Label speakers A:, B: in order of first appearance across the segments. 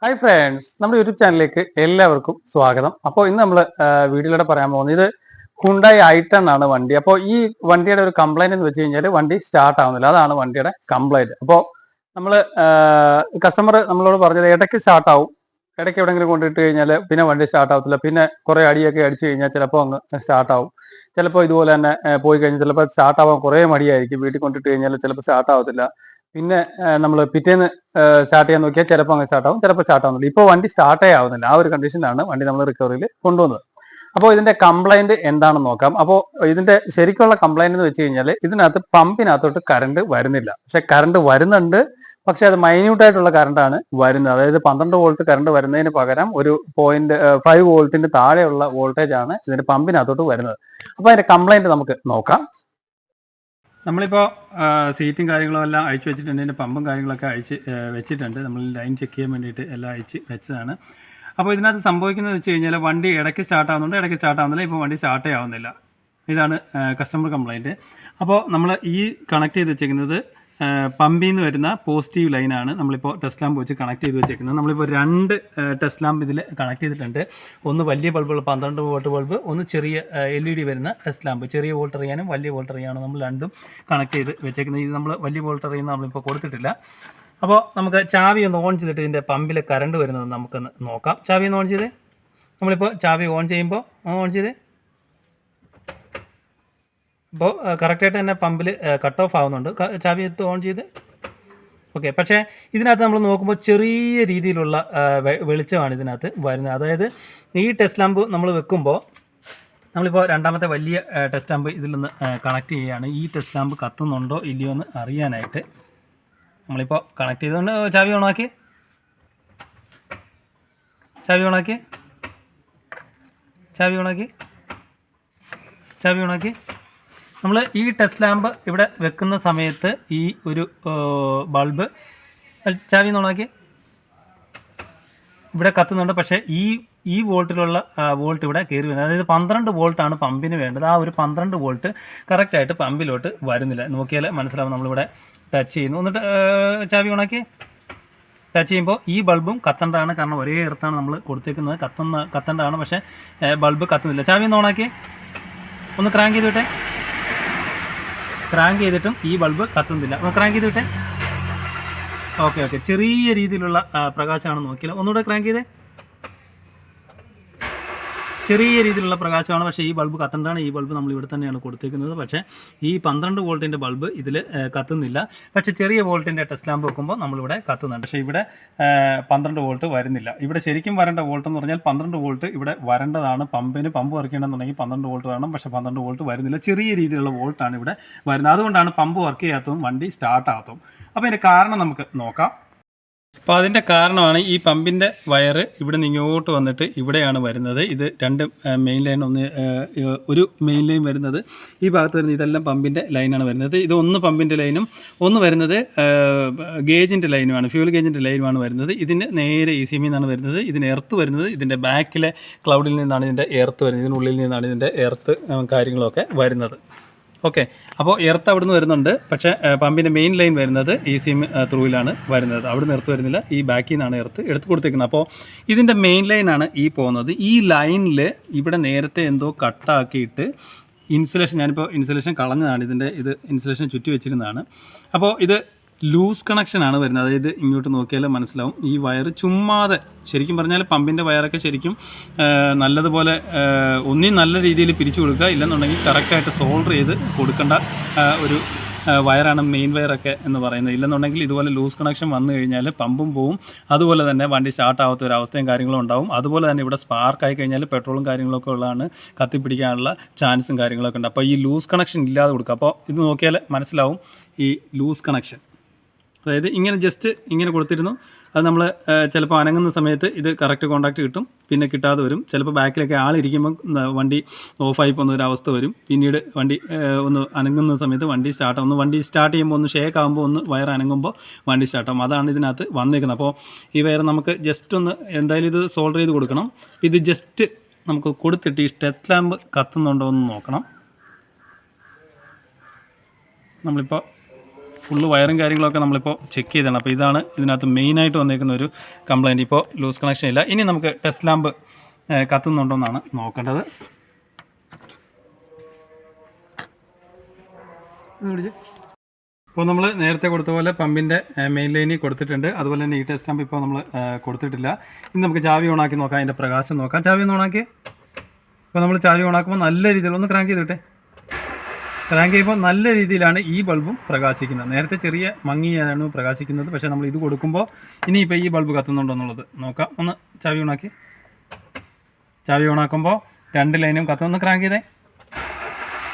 A: Hi friends, നമ്മുടെ YouTube ചാനലിലേക്ക് എല്ലാവർക്കും സ്വാഗതം. അപ്പോൾ ഇന്ന് നമ്മൾ വീഡിയോയിലൂടെ പറയാൻ പോകുന്നത് ഇത് ഹുണ്ടായി i10 ആണ് വണ്ടി. അപ്പോൾ ഈ വണ്ടിയുടെ ഒരു കംപ്ലൈന്റ് എന്ന് വെച്ച് കഴിഞ്ഞാൽ വണ്ടി സ്റ്റാർട്ട് ആവുന്നില്ല. അതാണ് വണ്ടിയുടെ കംപ്ലൈന്റ്. അപ്പോൾ നമ്മൾ കസ്റ്റമർ നമ്മളോട് പറഞ്ഞത് ഇടയ്ക്ക് സ്റ്റാർട്ട് ആവും, ഇടയ്ക്ക് എവിടെയെങ്കിലും കൊണ്ടിട്ട് കഴിഞ്ഞാൽ പിന്നെ വണ്ടി സ്റ്റാർട്ട് ആവത്തില്ല. പിന്നെ കുറെ അടിയൊക്കെ അടിച്ചു കഴിഞ്ഞാൽ ചിലപ്പോൾ അങ്ങ് സ്റ്റാർട്ട് ആവും. ചിലപ്പോൾ ഇതുപോലെ തന്നെ പോയി കഴിഞ്ഞാൽ ചിലപ്പോൾ സ്റ്റാർട്ട് ആവാൻ കുറേ മടിയായിരിക്കും. വീട്ടിൽ കൊണ്ടിട്ട് കഴിഞ്ഞാൽ ചിലപ്പോൾ സ്റ്റാർട്ട് ആവത്തില്ല. പിന്നെ നമ്മൾ പിറ്റേന്ന് സ്റ്റാർട്ട് ചെയ്യാൻ നോക്കിയാൽ ചിലപ്പോൾ അങ്ങ് സ്റ്റാർട്ട് ആവും, ചിലപ്പോൾ സ്റ്റാർട്ട് ആവുന്നില്ല. ഇപ്പോൾ വണ്ടി സ്റ്റാർട്ടേ ആവുന്നില്ല. ആ ഒരു കണ്ടീഷനിലാണ് വണ്ടി നമ്മൾ റിക്കവറിയിൽ കൊണ്ടുവന്നത്. അപ്പോൾ ഇതിന്റെ കംപ്ലൈന്റ് എന്താണെന്ന് നോക്കാം. അപ്പോൾ ഇതിന്റെ ശരിക്കുള്ള കംപ്ലൈന്റ് എന്ന് വെച്ച് കഴിഞ്ഞാൽ ഇതിനകത്ത് പമ്പിനകത്തോട്ട് കറണ്ട് വരുന്നില്ല. പക്ഷെ കറണ്ട് വരുന്നുണ്ട്, പക്ഷെ അത് മൈന്യൂട്ട് ആയിട്ടുള്ള കറണ്ടാണ് വരുന്നത്. അതായത് 12 വോൾട്ട് കറണ്ട് വരുന്നതിന് പകരം ഒരു 0.5 വോൾട്ടിന്റെ താഴെയുള്ള വോൾട്ടേജ് ആണ് ഇതിന്റെ പമ്പിനകത്തോട്ട് വരുന്നത്. അപ്പോൾ അതിന്റെ കംപ്ലൈന്റ് നമുക്ക് നോക്കാം.
B: നമ്മളിപ്പോൾ സീറ്റും കാര്യങ്ങളും എല്ലാം അഴിച്ചു വെച്ചിട്ടുണ്ട്. ഇതിൻ്റെ പമ്പും കാര്യങ്ങളൊക്കെ അഴിച്ച് വെച്ചിട്ടുണ്ട്. നമ്മൾ ലൈൻ ചെക്ക് ചെയ്യാൻ വേണ്ടിയിട്ട് എല്ലാം അഴിച്ച് വെച്ചതാണ്. അപ്പോൾ ഇതിനകത്ത് സംഭവിക്കുന്നത് വെച്ച് കഴിഞ്ഞാൽ വണ്ടി ഇടയ്ക്ക് സ്റ്റാർട്ട് ആവുന്നുണ്ട്, ഇടയ്ക്ക് സ്റ്റാർട്ട് ആവുന്നില്ല. ഇപ്പോൾ വണ്ടി സ്റ്റാർട്ടേ ആവുന്നില്ല. ഇതാണ് കസ്റ്റമർ കംപ്ലയിൻറ്റ്. അപ്പോൾ നമ്മൾ ഈ കണക്ട് ചെയ്ത് വെച്ചേക്കുന്നത് പമ്പിൽ നിന്ന് വരുന്ന പോസിറ്റീവ് ലൈനാണ് നമ്മളിപ്പോൾ ടെസ്റ്റ് ലാമ്പ് വെച്ച് കണക്ട് ചെയ്ത് വെച്ചേക്കുന്നത്. നമ്മളിപ്പോൾ 2 ടെസ്റ്റ് ലാമ്പ് ഇതിൽ കണക്ട് ചെയ്തിട്ടുണ്ട്. ഒന്ന് വലിയ ബൾബുള്ള 12 വോൾട്ട് ബൾബ്, ഒന്ന് ചെറിയ LED വരുന്ന ടെസ്റ്റ് ലാമ്പ്. ചെറിയ വോൾട്ട് അറിയാനും വലിയ വോൾട്ട് അറിയാനും നമ്മൾ രണ്ടും കണക്ട് ചെയ്ത് വെച്ചേക്കുന്നത്. ഇത് നമ്മൾ വലിയ വോൾട്ട് അറിയുന്ന നമ്മളിപ്പോൾ കൊടുത്തിട്ടില്ല. അപ്പോൾ നമുക്ക് ചാവി ഒന്ന് ഓൺ ചെയ്തിട്ട് ഇതിൻ്റെ പമ്പിൽ കറണ്ട് വരുന്നത് നമുക്കൊന്ന് നോക്കാം. ചാവി ഒന്ന് ഓൺ ചെയ്ത് നമ്മളിപ്പോൾ ചാവി ഓൺ ചെയ്യുമ്പോൾ ഓൺ ചെയ്ത് ഇപ്പോൾ കറക്റ്റായിട്ട് തന്നെ പമ്പിൽ കട്ട് ഓഫ് ആവുന്നുണ്ട്. ചാവി എടുത്ത് ഓൺ ചെയ്ത് ഓക്കെ. പക്ഷേ ഇതിനകത്ത് നമ്മൾ നോക്കുമ്പോൾ ചെറിയ രീതിയിലുള്ള വെളിച്ചമാണ് ഇതിനകത്ത് വരുന്നത്. അതായത് ഈ ടെസ്റ്റ് ലാമ്പ് നമ്മൾ വെക്കുമ്പോൾ നമ്മളിപ്പോൾ രണ്ടാമത്തെ വലിയ ടെസ്റ്റ് ലാമ്പ് ഇതിൽ നിന്ന് കണക്ട് ചെയ്യുകയാണ്. ഈ ടെസ്റ്റ് ലാമ്പ് കത്തുന്നുണ്ടോ ഇല്ലയോ എന്ന് അറിയാനായിട്ട് നമ്മളിപ്പോൾ കണക്ട് ചെയ്തുകൊണ്ട് ചാവി ഓണാക്കി, ചാവി ഓണാക്കി, ചാവി ഓണാക്കി, ചാവി ഓണാക്കി. നമ്മൾ ഈ ടെസ്റ്റ് ലാമ്പ് ഇവിടെ വെക്കുന്ന സമയത്ത് ഈ ഒരു ബൾബ് ചാവി ഓണാക്കി ഇവിടെ കത്തുന്നുണ്ട്. പക്ഷേ ഈ വോൾട്ടിലുള്ള വോൾട്ട് ഇവിടെ കയറി വരുന്നത്, അതായത് 12 വോൾട്ടാണ് പമ്പിന് വേണ്ടത്. ആ ഒരു 12 വോൾട്ട് കറക്റ്റായിട്ട് പമ്പിലോട്ട് വരുന്നില്ല. നോക്കിയാൽ മനസ്സിലാവും. നമ്മളിവിടെ ടച്ച് ചെയ്യുന്നു. എന്നിട്ട് ചാവി ഓണാക്കി ടച്ച് ചെയ്യുമ്പോൾ ഈ ബൾബും കത്തേണ്ടതാണ്. കാരണം ഒരേ എർത്താണ് നമ്മൾ കൊടുത്തേക്കുന്നത്. കത്തേണ്ടതാണ്, പക്ഷേ ബൾബ് കത്തുന്നില്ല. ചാവി ഒന്ന് ഓണാക്കി ഒന്ന് ക്രാങ്ക് ചെയ്ത് വിട്ടെ. ക്രാങ്ക് ചെയ്തിട്ടും ഈ ബൾബ് കത്തുന്നില്ല. ഒന്ന് ക്രാങ്ക് ചെയ്ത് വിട്ടെ. ഓക്കെ. ചെറിയ രീതിയിലുള്ള പ്രകാശമാണ്. നോക്കിയാൽ ഒന്നുകൂടെ ക്രാങ്ക് ചെയ്തേ. ചെറിയ രീതിയിലുള്ള പ്രകാശമാണ്, പക്ഷേ ഈ ബൾബ് കത്തേണ്ടതാണ്. ഈ ബൾബ് നമ്മൾ ഇവിടെ തന്നെയാണ് കൊടുത്തേക്കുന്നത്. പക്ഷേ ഈ 12 വോൾട്ടിൻ്റെ ബൾബ് ഇതിൽ കത്തുന്നില്ല. പക്ഷേ ചെറിയ വോൾട്ടിൻ്റെ ടെസ്റ്റ് ലാമ്പ് വെക്കുമ്പോൾ നമ്മളിവിടെ കത്തുന്നുണ്ട്. പക്ഷേ ഇവിടെ 12 വോൾട്ട് വരുന്നില്ല. ഇവിടെ ശരിക്കും വരേണ്ട വോൾട്ട് എന്ന് പറഞ്ഞാൽ 12 വോൾട്ട് ഇവിടെ വരേണ്ടതാണ്. പമ്പ് വർക്ക് ചെയ്യണമെന്നുണ്ടെങ്കിൽ 12 വോൾട്ട് വരണം. പക്ഷേ 12 വോൾട്ട് വരുന്നില്ല. ചെറിയ രീതിയിലുള്ള വോൾട്ടാണ് ഇവിടെ വരുന്നത്. അതുകൊണ്ടാണ് പമ്പ് വർക്ക് ചെയ്യാത്തതും വണ്ടി സ്റ്റാർട്ട് ആകത്തും. അപ്പോൾ ഇതിൻ്റെ കാരണം നമുക്ക് നോക്കാം. അപ്പോൾ അതിൻ്റെ കാരണമാണ് ഈ പമ്പിൻ്റെ വയറ് ഇവിടെ നിന്ന് ഇങ്ങോട്ട് വന്നിട്ട് ഇവിടെയാണ് വരുന്നത്. ഇത് 2 മെയിൻ ലൈൻ, ഒരു മെയിൻ ലൈൻ വരുന്നത് ഈ ഭാഗത്ത് വരുന്നത്. ഇതെല്ലാം പമ്പിൻ്റെ ലൈനാണ് വരുന്നത്. ഇത് ഒന്ന് പമ്പിൻ്റെ ലൈനും ഒന്ന് വരുന്നത് ഗേജിൻ്റെ ലൈനുമാണ്, ഫ്യൂൽ ഗേജിൻ്റെ ലൈനുമാണ് വരുന്നത്. ഇതിന് നേരെ ECM നിന്നാണ് വരുന്നത്. ഇതിന് എർത്ത് വരുന്നത് ഇതിൻ്റെ ബാക്കിലെ ക്ലൗഡിൽ നിന്നാണ് ഇതിൻ്റെ എർത്ത് വരുന്നത്. ഇതിനുള്ളിൽ നിന്നാണ് ഇതിൻ്റെ എർത്ത് കാര്യങ്ങളൊക്കെ വരുന്നത്. ഓക്കെ. അപ്പോൾ എർത്ത് അവിടെ നിന്ന് വരുന്നുണ്ട്. പക്ഷേ പമ്പിൻ്റെ മെയിൻ ലൈൻ വരുന്നത് ECM ത്രൂവിലാണ് വരുന്നത്. അവിടെ നിന്ന് എർത്ത് വരുന്നില്ല. ഈ ബാക്കിൽ നിന്നാണ് എർത്ത് എടുത്ത് കൊടുത്തേക്കുന്നത്. അപ്പോൾ ഇതിൻ്റെ മെയിൻ ലൈനാണ് ഈ പോകുന്നത്. ഈ ലൈനിൽ ഇവിടെ നേരത്തെ എന്തോ കട്ടാക്കിയിട്ട് ഇൻസുലേഷൻ, ഞാനിപ്പോൾ ഇൻസുലേഷൻ കളഞ്ഞതാണ്. ഇത് ഇൻസുലേഷൻ ചുറ്റി വെച്ചിരുന്നതാണ്. അപ്പോൾ ഇത് ലൂസ് കണക്ഷനാണ് വരുന്നത്. അതായത് ഇങ്ങോട്ട് നോക്കിയാൽ മനസ്സിലാവും. ഈ വയർ ചുമ്മാതെ, ശരിക്കും പറഞ്ഞാൽ പമ്പിൻ്റെ വയറൊക്കെ ശരിക്കും നല്ലതുപോലെ ഒന്നും നല്ല രീതിയിൽ പിരിച്ചു കൊടുക്കുക, ഇല്ലെന്നുണ്ടെങ്കിൽ കറക്റ്റായിട്ട് സോൾഡർ ചെയ്ത് കൊടുക്കേണ്ട ഒരു വയറാണ് മെയിൻ വയറൊക്കെ എന്ന് പറയുന്നത്. ഇല്ലെന്നുണ്ടെങ്കിൽ ഇതുപോലെ ലൂസ് കണക്ഷൻ വന്നു കഴിഞ്ഞാൽ പമ്പും പോവും. അതുപോലെ തന്നെ വണ്ടി സ്റ്റാർട്ട് ആവാത്ത ഒരു അവസ്ഥയും കാര്യങ്ങളും ഉണ്ടാവും. അതുപോലെ തന്നെ ഇവിടെ സ്പാർക്കായി കഴിഞ്ഞാൽ പെട്രോളും കാര്യങ്ങളൊക്കെ ഉള്ളതാണ്, കത്തിപ്പിടിക്കാനുള്ള ചാൻസും കാര്യങ്ങളൊക്കെ ഉണ്ട്. അപ്പോൾ ഈ ലൂസ് കണക്ഷൻ ഇല്ലാതെ കൊടുക്കുക. അപ്പോൾ ഇത് നോക്കിയാൽ മനസ്സിലാവും ഈ ലൂസ് കണക്ഷൻ. അതായത് ഇങ്ങനെ ജസ്റ്റ് ഇങ്ങനെ കൊടുത്തിരുന്നു. അത് നമ്മൾ ചിലപ്പോൾ അനങ്ങുന്ന സമയത്ത് ഇത് കറക്റ്റ് കോൺടാക്റ്റ് കിട്ടും, പിന്നെ കിട്ടാതെ വരും. ചിലപ്പോൾ ബാക്കിലൊക്കെ ആളിരിക്കുമ്പോൾ വണ്ടി ഓഫായി പോകുന്ന ഒരു അവസ്ഥ വരും. പിന്നീട് വണ്ടി ഒന്ന് അനങ്ങുന്ന സമയത്ത് വണ്ടി സ്റ്റാർട്ട് ചെയ്യുമ്പോൾ ഒന്ന് ഷേക്ക് ആകുമ്പോൾ ഒന്ന് വയർ അനങ്ങുമ്പോൾ വണ്ടി സ്റ്റാർട്ടാകും. അതാണ് ഇതിനകത്ത് വന്നേക്കുന്നത്. അപ്പോൾ ഈ വയർ നമുക്ക് ജസ്റ്റ് ഒന്ന് എന്തായാലും ഇത് സോൾഡർ ചെയ്ത് കൊടുക്കണം. ഇത് ജസ്റ്റ് നമുക്ക് കൊടുത്തിട്ട് ഈ ടെസ്റ്റ് ലാമ്പ് കത്തുന്നുണ്ടോ എന്ന് നോക്കണം. നമ്മളിപ്പോൾ ഫുള്ള് വയറും കാര്യങ്ങളൊക്കെ നമ്മളിപ്പോൾ ചെക്ക് ചെയ്തതാണ്. അപ്പോൾ ഇതാണ് ഇതിനകത്ത് മെയിനായിട്ട് വന്നേക്കുന്ന ഒരു കംപ്ലയിൻറ്റ്. ഇപ്പോൾ ലൂസ് കണക്ഷൻ ഇല്ല. ഇനി നമുക്ക് ടെസ്റ്റ് ലാമ്പ് കത്തുന്നുണ്ടോ എന്നാണ് നോക്കേണ്ടത്. ഇപ്പോൾ നമ്മൾ നേരത്തെ കൊടുത്ത പോലെ പമ്പിൻ്റെ മെയിൻ ലൈനിൽ കൊടുത്തിട്ടുണ്ട്. അതുപോലെ തന്നെ ഈ ടെസ്റ്റ് ലാമ്പ് ഇപ്പോൾ നമ്മൾ കൊടുത്തിട്ടില്ല. ഇനി നമുക്ക് ചാവി ഓണാക്കി നോക്കാം, അതിൻ്റെ പ്രകാശം നോക്കാം. ചാവി ഒന്ന് ഓണാക്കി. ഇപ്പോൾ നമ്മൾ ചാവി ഓണാക്കുമ്പോൾ നല്ല രീതിയിൽ ഒന്ന് ക്രാങ്ക് ചെയ്തിട്ടെ. ക്രാങ്ക് ചെയ്യുമ്പോൾ നല്ല രീതിയിലാണ് ഈ ബൾബും പ്രകാശിക്കുന്നത്. നേരത്തെ ചെറിയ മങ്ങിയാണ് പ്രകാശിക്കുന്നത്, പക്ഷേ നമ്മൾ ഇത് കൊടുക്കുമ്പോൾ ഇനിയിപ്പോൾ ഈ ബൾബ് കത്തുന്നുണ്ടോ എന്നുള്ളത് നോക്കാം. ഒന്ന് ചാവി ഓണാക്കി. ചാവി ഓണാക്കുമ്പോൾ 2 ലൈനും കത്തുന്നു. ക്രാങ്ക് ചെയ്തേ.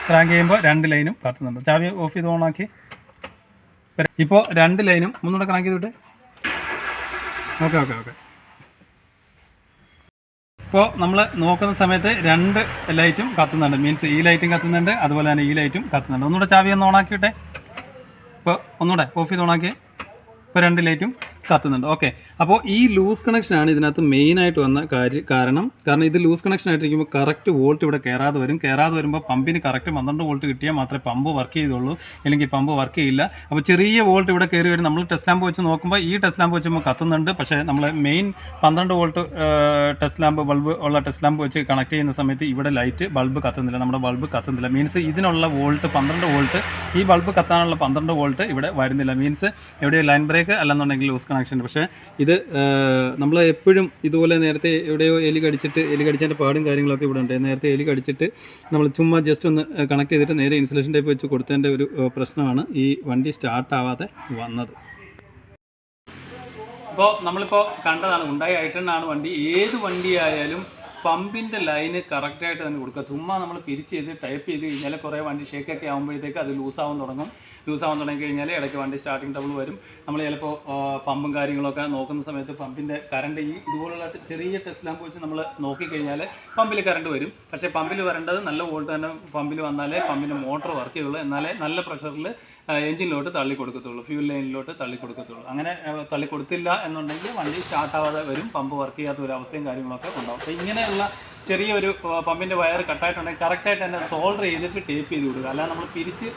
B: ക്രാങ്ക് ചെയ്യുമ്പോൾ 2 ലൈനും കത്തുന്നുണ്ട്. ചാവി ഓഫ് ചെയ്ത് ഓണാക്കി. ഇപ്പോൾ 2 ലൈനും ഒന്നുകൂടെ ക്രാങ്ക് ചെയ്തിട്ട്. ഓക്കെ. ഇപ്പോൾ നമ്മൾ നോക്കുന്ന സമയത്ത് 2 ലൈറ്റും കത്തുന്നുണ്ട്. മീൻസ് ഈ ലൈറ്റും കത്തുന്നുണ്ട്, അതുപോലെ തന്നെ ഈ ലൈറ്റും കത്തുന്നുണ്ട്. ഒന്നുകൂടെ ചാവി ഒന്ന് ഓണാക്കിയിട്ടെ. ഇപ്പോൾ ഒന്നുകൂടെ ഓഫ് ചെയ്ത് ഓണാക്കി. ഇപ്പോൾ 2 ലൈറ്റും കത്തുന്നുണ്ട്. ഓക്കെ. അപ്പോൾ ഈ ലൂസ് കണക്ഷനാണ് ഇതിനകത്ത് മെയിനായിട്ട് വന്ന കാരണം ഇത് ലൂസ് കണക്ഷൻ ആയിട്ടിരിക്കുമ്പോൾ കറക്റ്റ് വോൾട്ട് ഇവിടെ കയറാതെ വരുമ്പോൾ പമ്പിന് കറക്റ്റ് 12 വോൾട്ട് കിട്ടിയാൽ മാത്രമേ പമ്പ് വർക്ക് ചെയ്തുള്ളൂ, അല്ലെങ്കിൽ പമ്പ് വർക്ക് ചെയ്യില്ല. അപ്പോൾ ചെറിയ വോൾട്ട് ഇവിടെ കയറി വരും. നമ്മൾ ടെസ്റ്റ് ലാമ്പ് വെച്ച് നോക്കുമ്പോൾ ഈ ടെസ്റ്റ് ലാമ്പ് വെച്ചുമ്പോൾ കത്തുന്നുണ്ട്, പക്ഷേ നമ്മൾ main 12 volt test lamp bulb ഉള്ള ടെസ്റ്റ് ലാമ്പ് വെച്ച് കണക്ട് ചെയ്യുന്ന സമയത്ത് ഇവിടെ ലൈറ്റ് ബൾബ് കത്തുന്നില്ല, നമ്മുടെ ബൾബ് കത്തുന്നില്ല. മീൻസ് ഇതിനുള്ള വോൾട്ട് 12 വോൾട്ട്, ഈ ബൾബ് കത്താനുള്ള 12 വോൾട്ട് ഇവിടെ വരുന്നില്ല. മീൻസ് എവിടെയോ ലൈൻ ബ്രേക്ക് അല്ലെന്നുണ്ടെങ്കിൽ ലൂസ് കണക്ഷൻ. പക്ഷേ ഇത് നമ്മൾ എപ്പോഴും ഇതുപോലെ നേരത്തെ എവിടെയോ എലി കടിച്ചതിൻ്റെ പാടും കാര്യങ്ങളൊക്കെ ഇവിടെ ഉണ്ട്. നേരത്തെ എലി കടിച്ചിട്ട് നമ്മൾ ചുമ്മാ ജസ്റ്റ് ഒന്ന് കണക്ട് ചെയ്തിട്ട് നേരെ ഇൻസുലേഷൻ ടൈപ്പ് വെച്ച് കൊടുത്തതിൻ്റെ ഒരു പ്രശ്നമാണ് ഈ വണ്ടി സ്റ്റാർട്ട് ആവാതെ വന്നത്. അപ്പോൾ നമ്മളിപ്പോൾ കണ്ടതാണ് ഹ്യുണ്ടായി i10 ആണ് വണ്ടി. ഏത് വണ്ടിയായാലും പമ്പിൻ്റെ ലൈന് കറക്റ്റായിട്ട് തന്നെ കൊടുക്കുക. ചുമ്മാ നമ്മൾ പിരിച്ച് ചെയ്ത് ടൈപ്പ് ചെയ്ത് കഴിഞ്ഞാൽ കുറേ വണ്ടി ഷേക്കൊക്കെ ആകുമ്പോഴത്തേക്ക് അത് ലൂസാവാൻ തുടങ്ങി കഴിഞ്ഞാൽ ഇടയ്ക്ക് വണ്ടി സ്റ്റാർട്ടിങ് ട്രബിൾ വരും. നമ്മൾ ചിലപ്പോൾ പമ്പും കാര്യങ്ങളൊക്കെ നോക്കുന്ന സമയത്ത് പമ്പിൻ്റെ കറണ്ട് ഈ ഇതുപോലുള്ള ചെറിയ ടെസ്റ്റ് ലാമ്പ് വെച്ച് നമ്മൾ നോക്കിക്കഴിഞ്ഞാൽ പമ്പിൽ കറണ്ട് വരും. പക്ഷേ പമ്പിൽ വരേണ്ടത് നല്ല വോൾട്ട് തന്നെ പമ്പിൽ വന്നാലേ പമ്പിൻ്റെ മോട്ടർ വർക്ക് ചെയ്യുള്ളൂ, എന്നാലേ നല്ല പ്രഷറിൽ എഞ്ചിനിലോട്ട് തള്ളി കൊടുക്കത്തുള്ളൂ, ഫ്യൂൽ ലൈനിലോട്ട് തള്ളി കൊടുക്കത്തുള്ളൂ. അങ്ങനെ തള്ളി കൊടുത്തില്ല എന്നുണ്ടെങ്കിൽ വണ്ടി സ്റ്റാർട്ടാവാതെ വരും, പമ്പ് വർക്ക് ചെയ്യാത്ത ഒരു അവസ്ഥയും കാര്യങ്ങളൊക്കെ ഉണ്ടാവും. അപ്പോൾ ഇങ്ങനെയുള്ള ചെറിയൊരു പമ്പിൻ്റെ വയർ കട്ടായിട്ടുണ്ടെങ്കിൽ കറക്റ്റായിട്ട് തന്നെ സോൾഡർ ചെയ്തിട്ട് ടേപ്പ് ചെയ്ത് കൊടുക്കുക. അല്ലാതെ നമ്മൾ പിരിച്ച്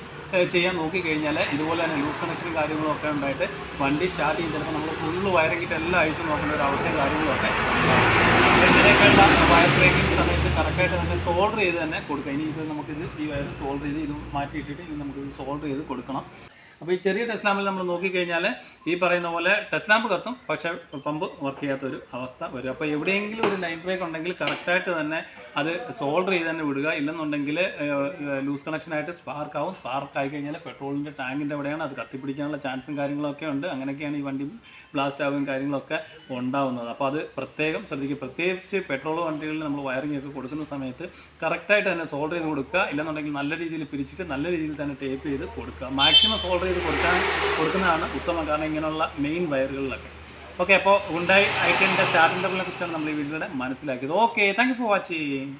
B: ചെയ്യാൻ നോക്കിക്കഴിഞ്ഞാൽ ഇതുപോലെ തന്നെ ലൂസ് കണക്ഷനും കാര്യങ്ങളും ഒക്കെ ഉണ്ടായിട്ട് വണ്ടി സ്റ്റാർട്ട് ചെയ്ത് ചിലപ്പോൾ നമ്മൾ ഫുള്ള് വയറിങ്ങിട്ട് എല്ലാം അഴിച്ച് നോക്കേണ്ട ഒരു അവസ്ഥയും കാര്യങ്ങളൊക്കെ. ഇങ്ങനെയൊക്കെയുള്ള വയർ ബ്രേക്കിംഗ് സമയത്ത് കറക്റ്റായിട്ട് തന്നെ സോൾഡർ ചെയ്ത് തന്നെ കൊടുക്കുക. ഇനി ഇത് നമുക്കിത് ഈ വയർ സോൾഡർ ചെയ്ത് ഇത് മാറ്റിയിട്ടിട്ട് ഇനി നമുക്കിത് സോൾഡർ ചെയ്ത് കൊടുക്കണം. അപ്പോൾ ഈ ചെറിയ ടെസ്റ്റ് ലാമ്പിൽ നമ്മൾ നോക്കിക്കഴിഞ്ഞാൽ ഈ പറയുന്ന പോലെ ടെസ്റ്റ് ലാമ്പ് കത്തും, പക്ഷേ പമ്പ് വർക്ക് ചെയ്യാത്തൊരു അവസ്ഥ വരും. അപ്പോൾ എവിടെയെങ്കിലും ഒരു ലൈൻ ബ്രേക്ക് ഉണ്ടെങ്കിൽ കറക്റ്റായിട്ട് തന്നെ അത് സോൾഡർ ചെയ്ത് തന്നെ വിടുക. ഇല്ലെന്നുണ്ടെങ്കിൽ ലൂസ് കണക്ഷനായിട്ട് സ്പാർക്ക് ആവും. സ്പാർക്ക് ആയി കഴിഞ്ഞാൽ പെട്രോളിൻ്റെ ടാങ്കിൻ്റെ എവിടെയാണ് അത് കത്തിപ്പിടിക്കാനുള്ള ചാൻസും കാര്യങ്ങളൊക്കെ ഉണ്ട്. അങ്ങനെയൊക്കെയാണ് ഈ വണ്ടി ബ്ലാസ്റ്റ് ആവുകയും കാര്യങ്ങളൊക്കെ ഉണ്ടാവുന്നത്. അപ്പോൾ അത് പ്രത്യേകം ശ്രദ്ധിക്കുക. പ്രത്യേകിച്ച് പെട്രോൾ വണ്ടികളിൽ നമ്മൾ വയറിംഗ് ഒക്കെ കൊടുക്കുന്ന സമയത്ത് കറക്റ്റായിട്ട് തന്നെ സോൾഡർ ചെയ്ത് കൊടുക്കുക. ഇല്ലെന്നുണ്ടെങ്കിൽ നല്ല രീതിയിൽ പിരിച്ചിട്ട് നല്ല രീതിയിൽ തന്നെ ടേപ്പ് ചെയ്ത് കൊടുക്കുക. മാക്സിമം സോൾഡർ ചെയ്ത് കൊടുക്കുന്നതാണ് ഉത്തമം, കാരണം ഇങ്ങനെയുള്ള മെയിൻ വയറുകളിലൊക്കെ. ഓക്കെ. അപ്പോൾ ഹ്യുണ്ടായി i10 സ്റ്റാർട്ടിംഗ് ട്രബിളിനെ കുറിച്ചാണ് നമ്മൾ ഈ വീഡിയോയുടെ മനസ്സിലാക്കിയത്. Okay, thank you for watching.